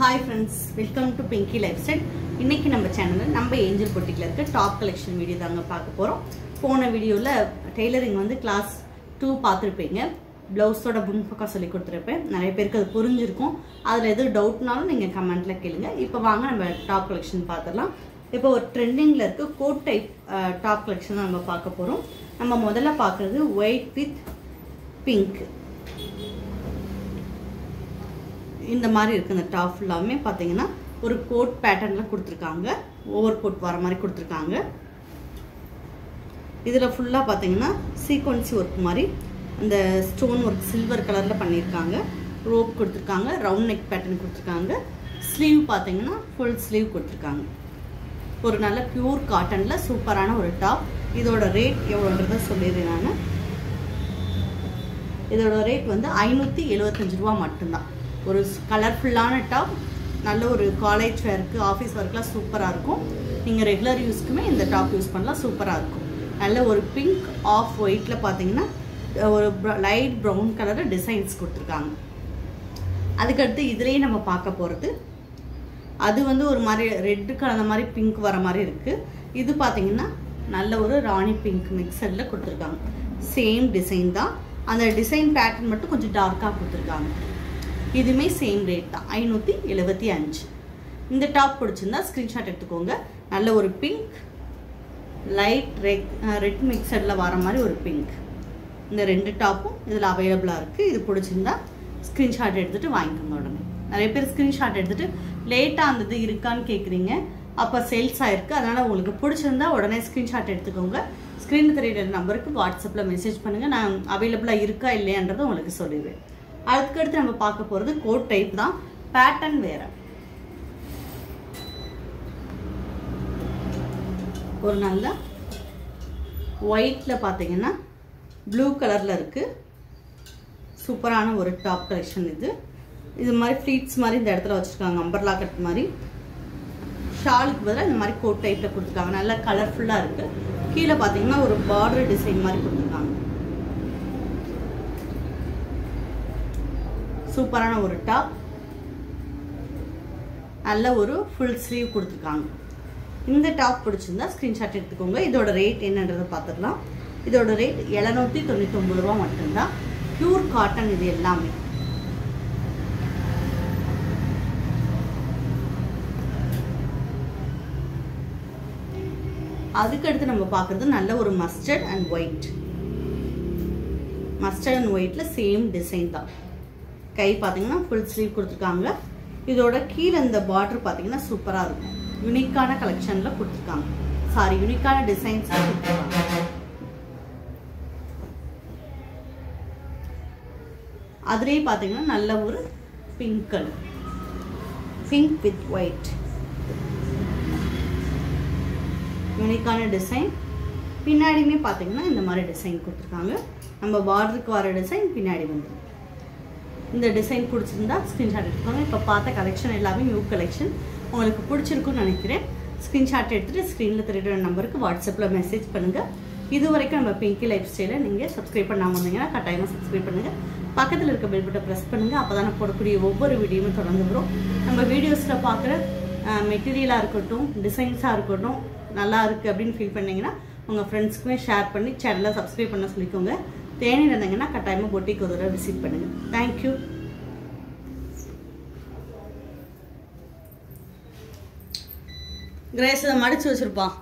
Hi friends, welcome to Pinky Lifestyle. இன்னைக்கு நம்ம சேனல்ல நம்ம ஏஞ்சல் பொட்டிக்ல இருக்க டாப் கலெக்ஷன் வீடியோ தாங்க பார்க்க போறோம். போன வீடியோல டெய்லரிங் வந்து கிளாஸ் 2 பார்த்திருப்பீங்க. ப்ளவுஸோட முன்பக்கம் சொல்லி கொடுத்திருப்பேன். நிறைய பேருக்கு அது புரிஞ்சிருக்கும். அதுல எது டவுட்னாலும் நீங்க கமெண்ட்ல கேளுங்க. இப்போ வாங்க நம்ம டாப் கலெக்ஷன் பார்த்திடலாம். இப்போ ஒரு ட்ரெண்டிங்ல இருக்க கோட் டைப் டாப் கலெக்ஷன் நம்ம பார்க்க போறோம். நம்ம முதல்ல பார்க்கிறது ஒயிட் வித் பிங்க். இந்த மாதிரி இருக்கு அந்த டாப் ஃபுல்லாமே பாத்தீங்கன்னா ஒரு கோட் பேட்டர்ன்ல கொடுத்திருக்காங்க. ஓவர் கோட் வர மாதிரி கொடுத்திருக்காங்க. இதுல ஃபுல்லா பாத்தீங்கன்னா சீக்வென்ஸ் வர்க் மாதிரி அந்த ஸ்டோன் வர்க் சில்வர் கலர்ல பண்ணிருக்காங்க. ரோப் கொடுத்திருக்காங்க. ரவுண்ட் நெக் பேட்டர்ன் கொடுத்திருக்காங்க. ஸ்லீவ் பாத்தீங்கன்னா ஃபுல் ஸ்லீவ் கொடுத்திருக்காங்க. ஒரு நல்ல பியூர் காட்டன்ல சூப்பரான ஒரு டாப். இதோட ரேட் எவ்வளவுன்றத சொல்லிடுறேன் நான். இதோட ரேட் வந்து 575 ரூபாய் மட்டும்தான். ஒரு கலர்ஃபுல்லான டாப், நல்ல ஒரு காலேஜ் வேர்க்கு ஆஃபீஸ் ஒர்க்லாம் சூப்பராக இருக்கும். நீங்கள் ரெகுலர் யூஸ்க்குமே இந்த டாப் யூஸ் பண்ணலாம், சூப்பராக இருக்கும். நல்ல ஒரு பிங்க் ஆஃப் ஒயிட்டில் பார்த்தீங்கன்னா ஒரு லைட் ப்ரௌன் கலரில் டிசைன்ஸ் கொடுத்துருக்காங்க. அதுக்கடுத்து இதுலேயே நம்ம பார்க்க போகிறது அது வந்து ஒரு மாதிரி ரெட்டு கலர் மாதிரி பிங்க் வர மாதிரி இருக்குது. இது பார்த்தீங்கன்னா நல்ல ஒரு ராணி பிங்க் மிக்சரில் கொடுத்துருக்காங்க. சேம் டிசைன் தான், அந்த டிசைன் பேட்டர்ன் மட்டும் கொஞ்சம் டார்க்காக கொடுத்துருக்காங்க. இதுமே சேம் ரேட் தான், 575. இந்த டாப் பிடிச்சிருந்தா ஸ்க்ரீன்ஷாட் எடுத்துக்கோங்க. நல்ல ஒரு பிங்க் லைட் ரெட் மிக்சரில் வர மாதிரி ஒரு பிங்க். இந்த ரெண்டு டாப்பும் இதில் அவைலபிளாக இருக்குது. இது பிடிச்சிருந்தா ஸ்க்ரீன்ஷாட் எடுத்துகிட்டு வாங்கிக்கோங்க. உடனே நிறைய பேர் ஸ்க்ரீன்ஷாட் எடுத்துகிட்டு லேட்டாக அந்த இது இருக்கான்னு கேட்குறீங்க. அப்போ சேல்ஸ் ஆகிருக்கு. அதனால் உங்களுக்கு பிடிச்சிருந்தா உடனே ஸ்க்ரீன்ஷாட் எடுத்துக்கோங்க. ஸ்க்ரீனில் தெரியுற நம்பருக்கு வாட்ஸ்அப்பில் மெசேஜ் பண்ணுங்கள். நான் அவைலபிளாக இருக்கா இல்லையான்றதை உங்களுக்கு சொல்லிடுவேன். அதுக்கடுத்து நம்ம பார்க்க போகிறது கோட் டைப் தான், பேட்டர்ன் வேற. ஒரு நல்ல ஒயிட்ல பார்த்தீங்கன்னா ப்ளூ கலர்ல இருக்கு. சூப்பரான ஒரு டாப் கலெக்ஷன் இது. இது மாதிரி ஃப்ளீட்ஸ் மாதிரி இந்த இடத்துல வச்சிருக்காங்க, அம்பர்லா கட் மாதிரி. ஷாலுக்கு பதிலாக இந்த மாதிரி கோட் டைப்ல கொடுத்துருக்காங்க. நல்லா கலர்ஃபுல்லாக இருக்கு. கீழே பார்த்தீங்கன்னா ஒரு பார்டர் டிசைன் மாதிரி கொடுத்துருக்காங்க. சூப்பரான ஒரு டாப், நல்ல ஒரு ஃபுல் ஸ்லீவ் கொடுத்துருக்காங்க. இந்த டாப் பிடிச்சிருந்தா ஸ்க்ரீன்ஷாட் எடுத்துக்கோங்க. இதோட ரேட் என்னன்றதை பார்த்துக்கலாம். இதோட ரேட் 799 ரூபா மட்டும்தான். பியூர் காட்டன் இது எல்லாமே. அதுக்கடுத்து நம்ம பார்க்கறது நல்ல ஒரு mustard and white. Mustard and ஒயிட்ல சேம் டிசைன் தான். கை பார்த்தீங்கன்னா ஃபுல் ஸ்லீவ் கொடுத்துருக்காங்க. இதோட கீழே இந்த பார்டர் பார்த்தீங்கன்னா சூப்பராக இருக்கும். யூனிக்கான கலெக்ஷனில் கொடுத்துருக்காங்க. சாரி, யூனிக்கான டிசைன்ஸ் கொடுத்துருக்காங்க. அதுலேயே பார்த்தீங்கன்னா நல்ல ஒரு pink colour, pink with white, யூனிக்கான டிசைன். பின்னாடியுமே பார்த்தீங்கன்னா இந்த மாதிரி டிசைன் கொடுத்துருக்காங்க. நம்ம பார்டருக்கு வர டிசைன் பின்னாடி வந்து இந்த டிசைன் பிடிச்சிருந்தா ஸ்க்ரீன்ஷாட் எடுத்துக்கோங்க. இப்போ பார்த்த கலெக்ஷன் எல்லாமே நியூ கலெக்ஷன். உங்களுக்கு பிடிச்சிருக்குன்னு நினைக்கிறேன். ஸ்க்ரீன்ஷாட் எடுத்துகிட்டு ஸ்க்ரீனில் தெரியுற நம்பருக்கு வாட்ஸ்அப்பில் மெசேஜ் பண்ணுங்கள். இது வரைக்கும் நம்ம பிங்கி லைஃப் ஸ்டைலை நீங்கள் சப்ஸ்கிரைப் பண்ணாமல் வந்தீங்கன்னா கட்டாயமாக சப்ஸ்கிரைப் பண்ணுங்கள். பக்கத்தில் இருக்க பெல் பட்டனை ப்ரெஸ் பண்ணுங்கள். அப்போ தான் போடக்கூடிய ஒவ்வொரு வீடியோவும் தொடர்ந்து வரும். நம்ம வீடியோஸில் பார்க்குற மெட்டீரியலாக இருக்கட்டும், டிசைன்ஸாக இருக்கட்டும், நல்லா இருக்குது அப்படின்னு ஃபீல் பண்ணிங்கன்னா உங்கள் ஃப்ரெண்ட்ஸ்க்குமே ஷேர் பண்ணி சேனலை சப்ஸ்கிரைப் பண்ண சொல்லிக்கோங்க. தேனியில் இருந்தீங்கன்னா கட்டாயமாக பொட்டிக்கு ஒரு தடவை விசிட் பண்ணுங்கள். தேங்க்யூ. கிரேஸ் இதை மடிச்சு வச்சிருப்பான்.